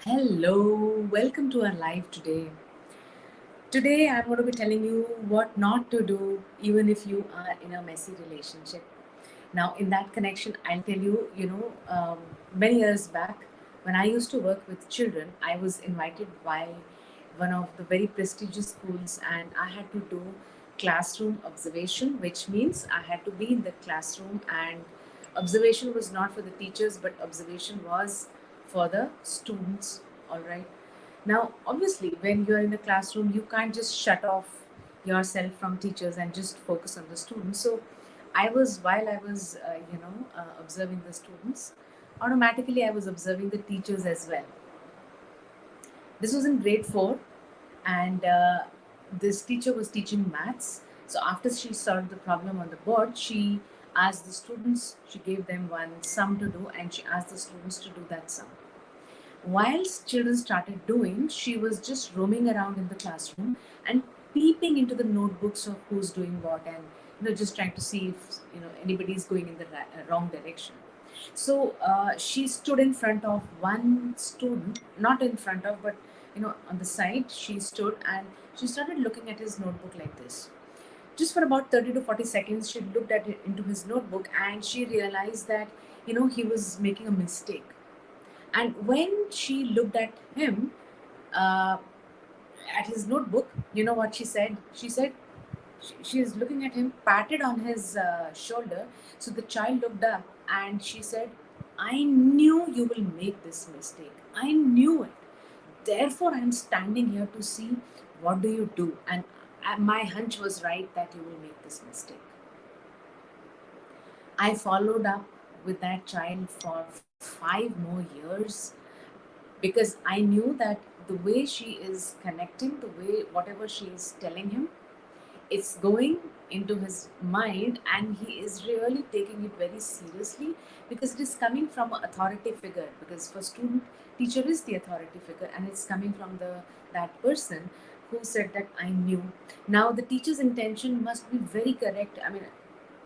Hello, welcome to our live today. Today, I'm going to be telling you what not to do even if you are in a messy relationship. Now, in that connection, I'll tell you, many years back when I used to work with children, I was invited by one of the very prestigious schools and I had to do classroom observation, which means I had to be in the classroom and observation was not for the teachers, but observation was for the students. All right. Now, obviously, when you're in a classroom, you can't just shut off yourself from teachers and just focus on the students. So, while I was, observing the students, automatically I was observing the teachers as well. This was in grade four, and this teacher was teaching maths. So after she solved the problem on the board, she asked the students, she gave them one sum to do, and she asked the students to do that sum. Whilst children started doing, she was just roaming around in the classroom and peeping into the notebooks of who's doing what, and just trying to see if anybody's going in the wrong direction. So she stood in front of one student, not in front of, but on the side. She stood and she started looking at his notebook like this. Just for about 30 to 40 seconds, she looked at it into his notebook and she realized that he was making a mistake. And when she looked at him, uh, at his notebook, you know what she said? She said, she is looking at him, patted on his shoulder. So the child looked up and she said, I knew you will make this mistake. I knew it. Therefore, I'm standing here to see what do you do. And my hunch was right that you will make this mistake. I followed up with that child for 5 more years because I knew that the way she is connecting, the way whatever she is telling him, it's going into his mind and he is really taking it very seriously because it is coming from an authority figure, because for student, teacher is the authority figure and it's coming from that person who said that I knew. Now the teacher's intention must be very correct. I mean,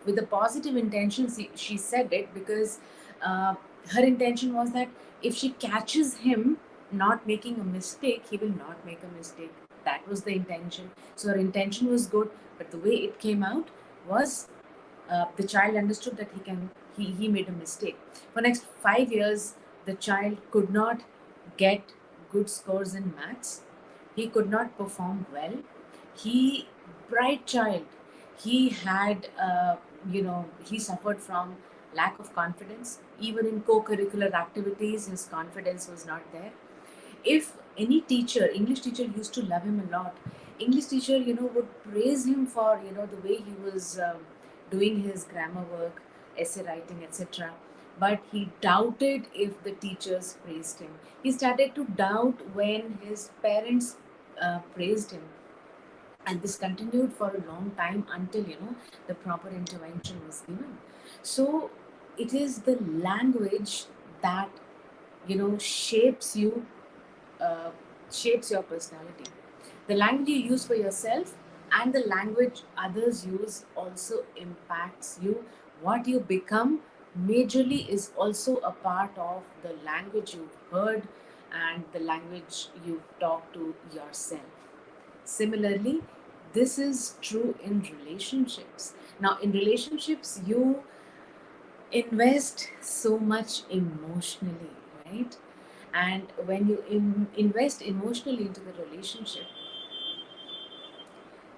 with a positive intention, she said it because uh, her intention was that if she catches him not making a mistake, he will not make a mistake. That was the intention. So her intention was good, but the way it came out was the child understood that he made a mistake. For next 5 years, the child could not get good scores in maths. He could not perform well. He, bright child, he had, he suffered from lack of confidence. Even in co-curricular activities, his confidence was not there. If any teacher, English teacher used to love him a lot. English teacher, would praise him for, the way he was doing his grammar work, essay writing, etc. But he doubted if the teachers praised him. He started to doubt when his parents praised him, and this continued for a long time until the proper intervention was given. So it is the language that shapes you, uh, shapes your personality. The language you use for yourself and the language others use also impacts you. What you become majorly is also a part of the language you've heard and the language you talk to yourself. Similarly, this is true in relationships. Now, in relationships, you invest so much emotionally, right? And when you invest emotionally into the relationship,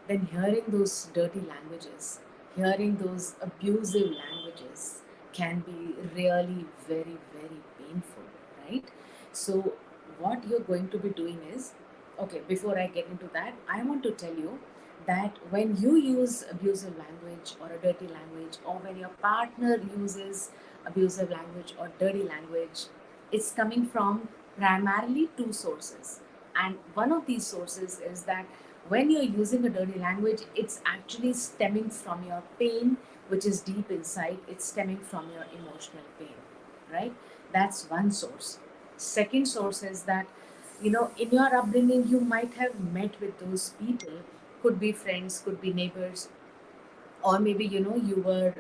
then hearing those dirty languages, hearing those abusive languages can be really very, very painful, right? So, what you're going to be doing is, okay, before I get into that, I want to tell you that when you use abusive language or a dirty language, or when your partner uses abusive language or dirty language, it's coming from primarily two sources. And one of these sources is that when you're using a dirty language, it's actually stemming from your pain, which is deep inside. It's stemming from your emotional pain, right? That's one source. Second source is that, in your upbringing, you might have met with those people, could be friends, could be neighbors, or maybe you were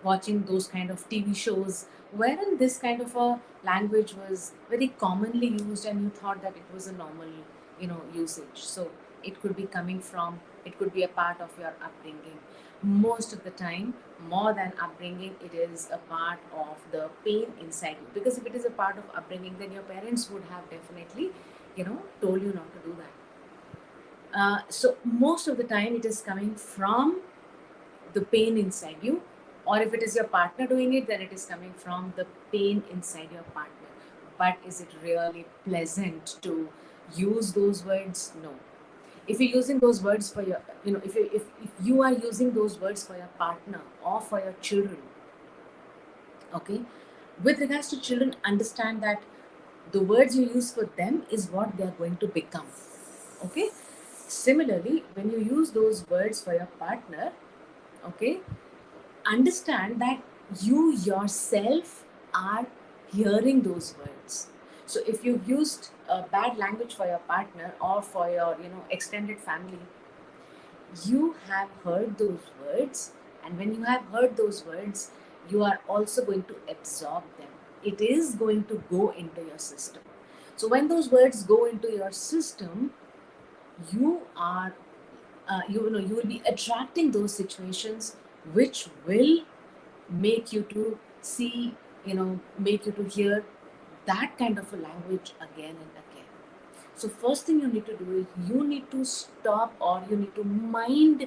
watching those kind of TV shows wherein this kind of a language was very commonly used and you thought that it was a normal, usage. So it could be coming from, it could be a part of your upbringing. Most of the time, more than upbringing, it is a part of the pain inside you, because if it is a part of upbringing, then your parents would have definitely, told you not to do that. So most of the time it is coming from the pain inside you, or if it is your partner doing it, then it is coming from the pain inside your partner. But is it really pleasant to use those words? No. If you're using those words for your, if you are using those words for your partner or for your children, okay, with regards to children, understand that the words you use for them is what they are going to become. Okay. Similarly, when you use those words for your partner, okay, understand that you yourself are hearing those words. So if you've used bad language for your partner or for your, extended family, you have heard those words, and when you have heard those words, you are also going to absorb them. It is going to go into your system. So when those words go into your system, you are you will be attracting those situations which will make you to see, make you to hear that kind of a language again and again. So first thing you need to do is you need to stop, or you need to mind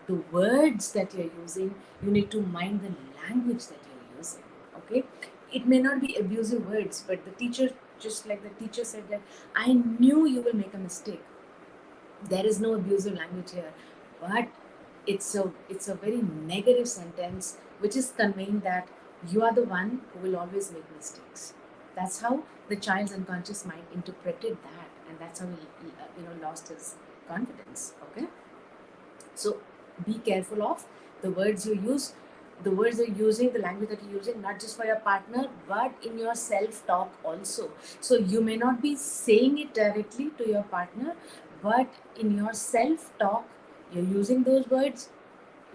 the words that you're using. You need to mind the language that you're using. Okay. It may not be abusive words, but the teacher, just like the teacher said, that I knew you will make a mistake. There is no abusive language here, but it's a very negative sentence which is conveying that you are the one who will always make mistakes. That's how the child's unconscious mind interpreted that, and that's how he lost his confidence. Okay. So be careful of the words you use, the words you're using, the language that you're using, not just for your partner, but in your self talk also. So you may not be saying it directly to your partner, but in your self talk, you're using those words.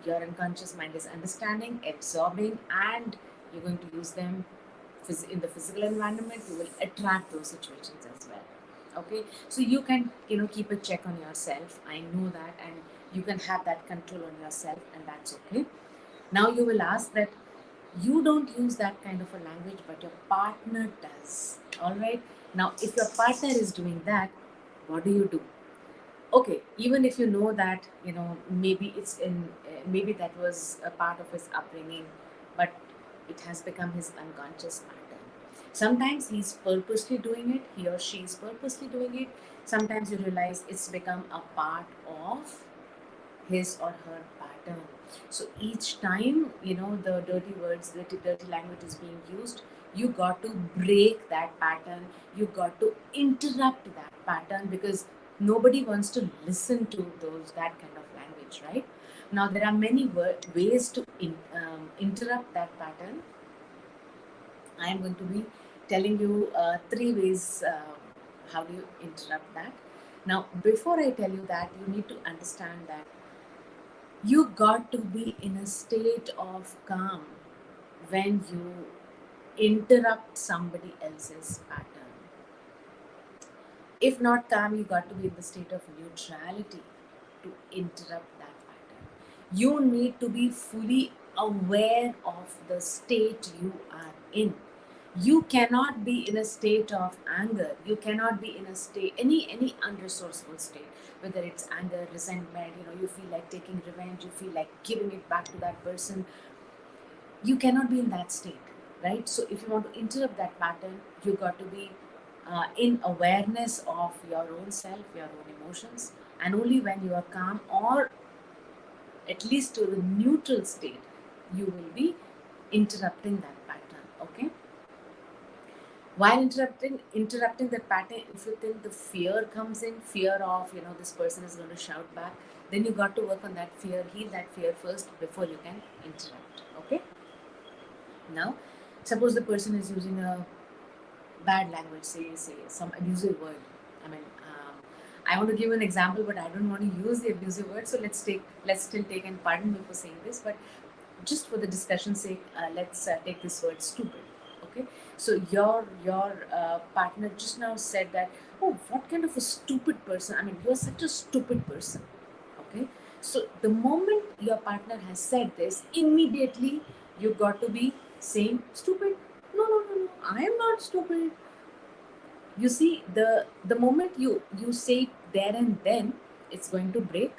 Your unconscious mind is understanding, absorbing, and you're going to use them in the physical environment. You will attract those situations as well. Okay. So you can, keep a check on yourself. I know that, and you can have that control on yourself, and that's okay. Now you will ask that you don't use that kind of a language, but your partner does. All right. Now if your partner is doing that, what do? Okay, even if you know that, maybe it's in maybe that was a part of his upbringing, but it has become his unconscious pattern. Sometimes he's purposely doing it, he or she is purposely doing it. Sometimes you realize it's become a part of his or her pattern. So each time, the dirty words, the dirty language is being used, you got to break that pattern. You got to interrupt that pattern, because nobody wants to listen to that kind of language, right? Now there are many ways to interrupt that pattern. I am going to be telling you three ways. How do you interrupt that? Now, before I tell you that, you need to understand that you got to be in a state of calm when you interrupt somebody else's pattern. If not calm, you got to be in the state of neutrality to interrupt that pattern. You need to be fully aware of the state you are in. You cannot be in a state of anger. You cannot be in a state, any unresourceful state, whether it's anger, resentment, you feel like taking revenge, you feel like giving it back to that person. You cannot be in that state, right? So if you want to interrupt that pattern, you got to be in awareness of your own self, your own emotions, and only when you are calm, or at least to the neutral state, you will be interrupting that pattern. Okay. While interrupting that pattern, if you think the fear comes in, fear of, this person is going to shout back, then you got to work on that fear, heal that fear first before you can interrupt. Okay. Now suppose the person is using a bad language, say some abusive word. I mean, I want to give an example, but I don't want to use the abusive word, so let's still take, and pardon me for saying this, but just for the discussion's sake, let's take this word stupid. Okay, so your partner just now said that, oh, what kind of a stupid person, I mean, you're such a stupid person. Okay, so the moment your partner has said this, immediately you got to be saying stupid. No, no, no, no, I am not stupid. You see, the moment you say it there and then, it's going to break,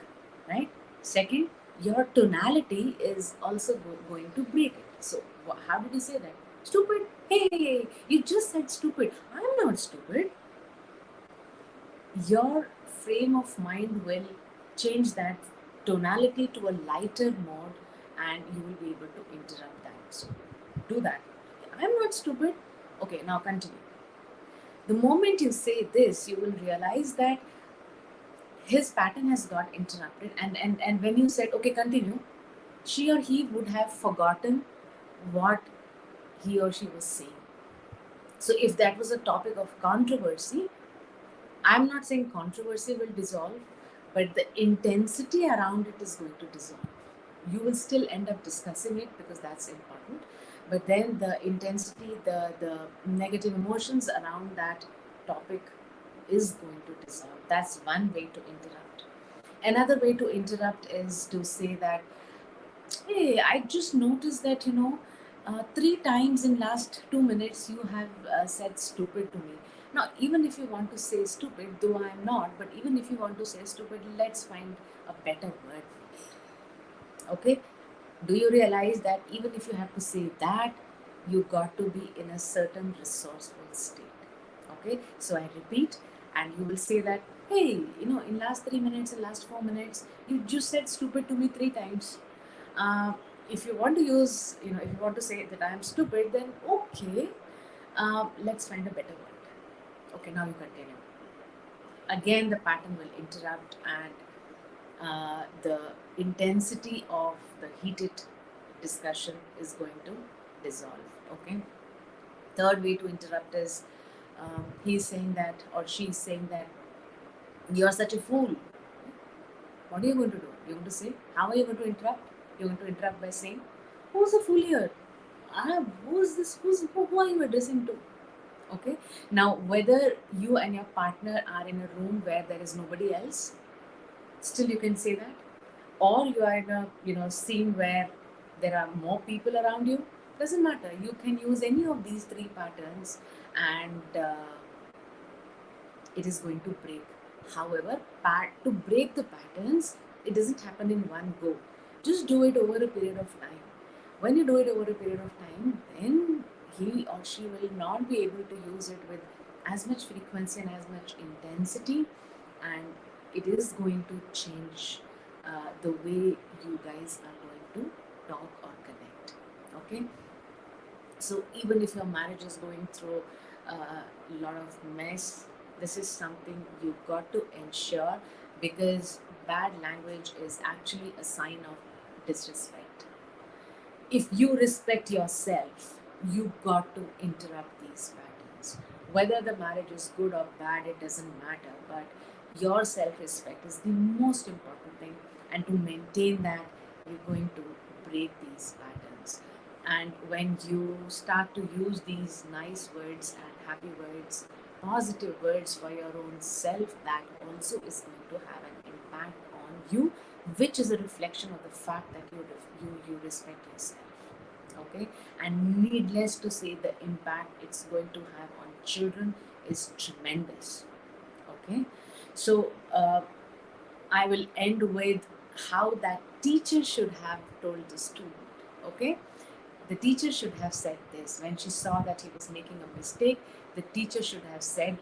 right? Second, your tonality is also going to break it. So how did you say that? Stupid. Hey, you just said stupid. I'm not stupid. Your frame of mind will change that tonality to a lighter mode, and you will be able to interrupt that. So do that. I'm not stupid. Okay, now continue. The moment you say this, you will realize that his pattern has got interrupted, and when you said okay, continue, she or he would have forgotten what he or she was saying. So if that was a topic of controversy, I'm not saying controversy will dissolve, but the intensity around it is going to dissolve. You will still end up discussing it because that's important, but then the intensity, the negative emotions around that topic is going to dissolve. That's one way to interrupt. Another way to interrupt is to say that, hey, I just noticed that, three times in last 2 minutes you have said stupid to me. Now, even if you want to say stupid, though I'm not, but even if you want to say stupid, let's find a better word for it. Okay? Do you realize that even if you have to say that, you got to be in a certain resourceful state? Okay, so I repeat, and you will say that, hey, in last 3 minutes, in last 4 minutes, you just said stupid to me three times. uh, if you want to use, if you want to say that I am stupid, then okay, let's find a better word. Okay, now you continue. Again, the pattern will interrupt, and the intensity of the heated discussion is going to dissolve. Okay. Third way to interrupt is, he's saying that, or she's saying that, you're such a fool. What are you going to do? You're going to say, how are you going to interrupt? You're going to interrupt by saying, who's a fool here? Who's this? Who are you addressing to? Okay. Now, whether you and your partner are in a room where there is nobody else, still you can say that, or you are in a scene where there are more people around you, doesn't matter, you can use any of these three patterns, and it is going to break. However, to break the patterns, it doesn't happen in one go. Just do it over a period of time. When you do it over a period of time, then he or she will not be able to use it with as much frequency and as much intensity, and it is going to change the way you guys are going to talk or connect. Okay, so even if your marriage is going through a lot of mess, this is something you got to ensure, because bad language is actually a sign of disrespect. If you respect yourself, you got to interrupt these patterns. Whether the marriage is good or bad, it doesn't matter, but your self respect is the most important thing, and to maintain that, you're going to break these patterns. And when you start to use these nice words and happy words, positive words for your own self, that also is going to have an impact on you, which is a reflection of the fact that you respect yourself. Okay, and needless to say, the impact it's going to have on children is tremendous. Okay, so I will end with how that teacher should have told the student. Okay, the teacher should have said this when she saw that he was making a mistake. The teacher should have said,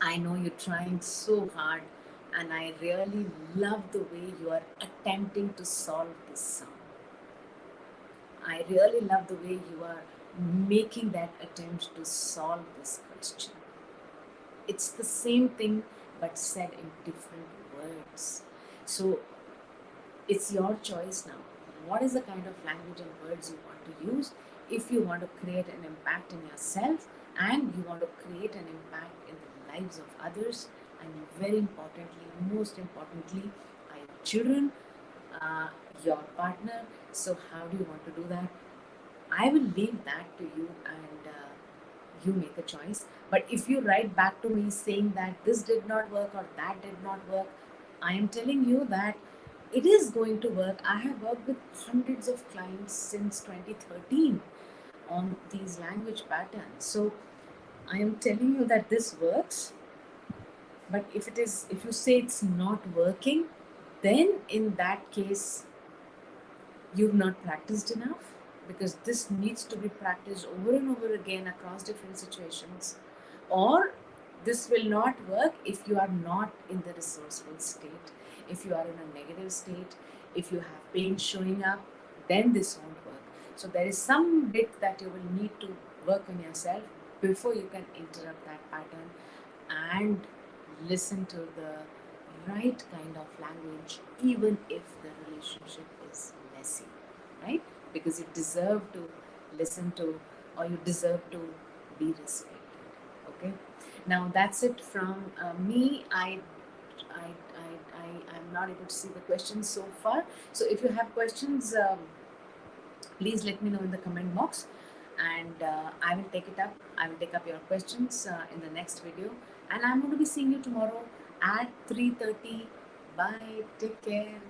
I know you're trying so hard, and I really love the way you are attempting to solve this sum. I really love the way you are making that attempt to solve this question. It's the same thing but said in different words. So it's your choice now. What is the kind of language and words you want to use? If you want to create an impact in yourself and you want to create an impact in the lives of others, and very importantly, most importantly, are your children, uh, your partner. So, how do you want to do that? I will leave that to you, and you make a choice. But if you write back to me saying that this did not work or that did not work, I am telling you that it is going to work. I have worked with hundreds of clients since 2013 on these language patterns. So I am telling you that this works. But if you say it's not working, then in that case, you've not practiced enough, because this needs to be practiced over and over again across different situations. Or this will not work if you are not in the resourceful state. If you are in a negative state, if you have pain showing up, then this won't work. So there is some bit that you will need to work on yourself before you can interrupt that pattern and listen to the right kind of language, even if the relationship is messy, right? Because you deserve to listen to, or you deserve to be respected. Okay. Now that's it from me. I'm not able to see the questions so far. So if you have questions, please let me know in the comment box, and I will take it up. I will take up your questions in the next video, and I'm going to be seeing you tomorrow at 3:30. Bye. Take care.